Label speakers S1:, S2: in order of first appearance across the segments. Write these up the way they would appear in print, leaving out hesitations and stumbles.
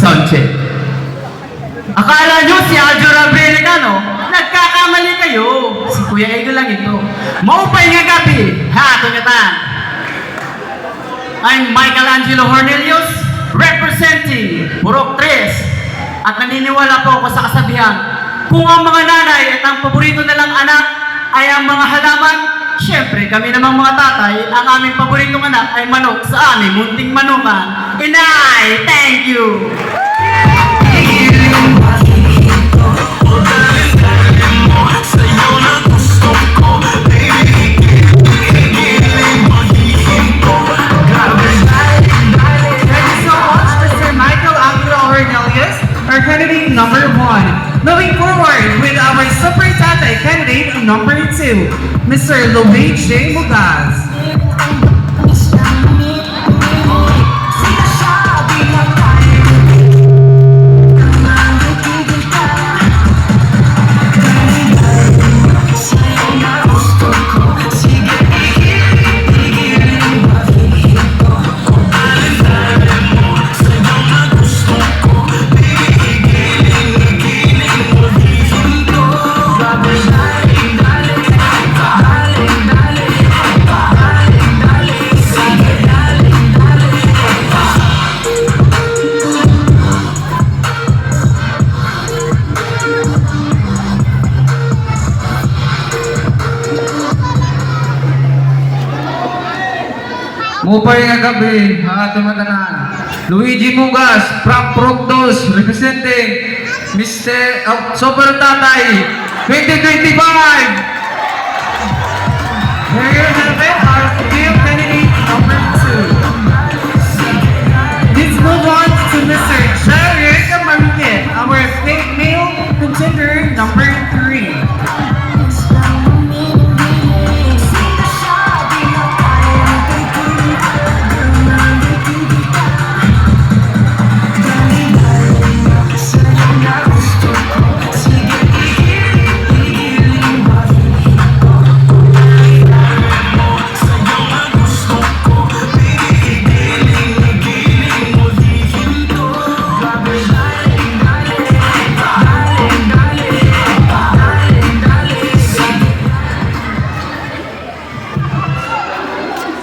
S1: Sound check. Akala nyo si Aljo Rabrelica, no? Nagkakamali kayo. Si Kuya Edo lang ito. Maupay nga gabi. Ha, tunyatan. I'm Michelangelo Hornelius, representing Purok 3. At naniniwala po ako sa kasabihan, kung ang mga nanay at ang paborito nilang anak ay ang mga halaman, syempre kami namang mga tatay, ang aming paboritong anak ay manok sa aming munting manukan. Inay, thank you!
S2: Our candidate number 1. Moving forward with our Super Tatay candidate number 2, Mr. Luis J. Mugaz.
S3: Mupay nga gabi, ang ating matanan. Luigi Mugas, from Proctos, representing Mr. Super Tatay 2025.
S2: Here you have it, our field candidate number 2. Let's move on to Mr. Jared Marquez, our male contender number 3.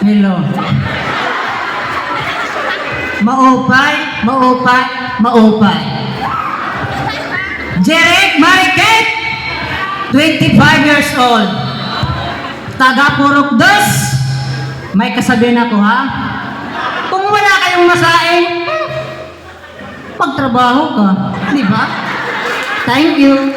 S4: Hello. Maupay, maupay, maupay. Jared Marquez, 25 years old. Taga Purok 2. May kasabihan ako, ha? Kung wala kayong masaing, pagtrabaho ka. Di ba? Thank you.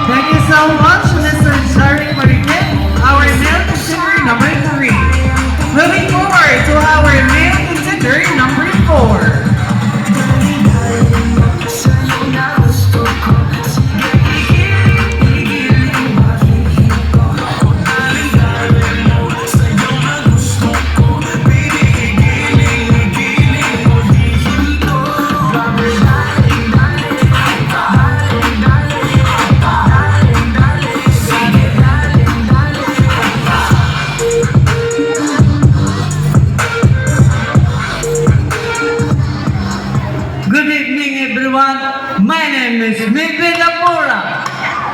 S2: Thank you so much, Mr. Jared Marquez, our male contender number 3. Moving forward to our male contender number 4.
S4: Good evening, everyone. My name is Miguel Apura,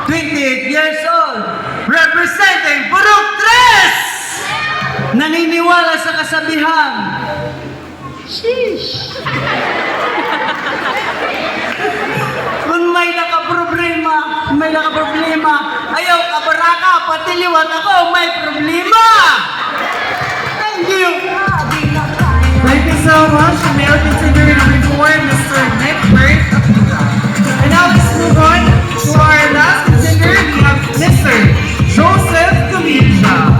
S4: 28 years old, representing Purok 3! Naniniwala sa kasabihan. Sheesh! Kung may nakaproblema, ayaw kabaraka, pati liwat ako, may problema! Thank you!
S2: Thank you so much, male contender number 4, Mr. Nick Bird. And now let's move on to our last contender. We have Mr. Joseph Camilla.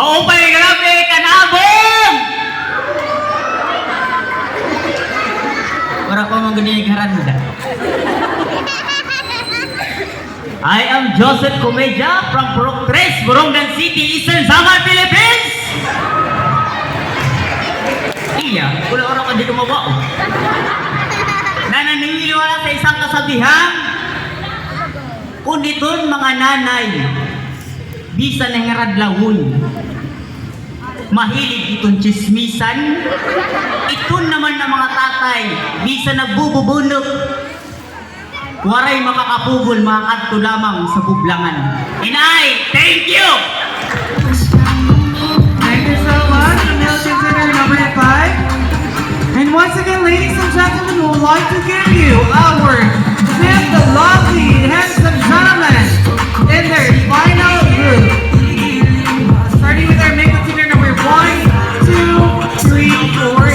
S1: Maupay grabe kanabong! Para ko mong ganyan haranda. I am Joseph Comedia from Purok 3, Borongan City, Eastern Samar, Philippines! Iya, wala orang ka di kumabao. Na naniniwala sa isang kasabihan, kundi doon mga nanay, bisa na ngaradlawon. Mahilig itong chismisan. Ito naman ng mga tatay, bisa nagbububunok. Waray makakapugol, makakadto lamang sa bublangan. Inay, thank you!
S2: Thank you so much, male contender number 5. And once again, ladies and gentlemen, we would like to give you our fifth lovely, handsome gentlemen in their final group. Starting with our male contender number 1, 2, 3, 4,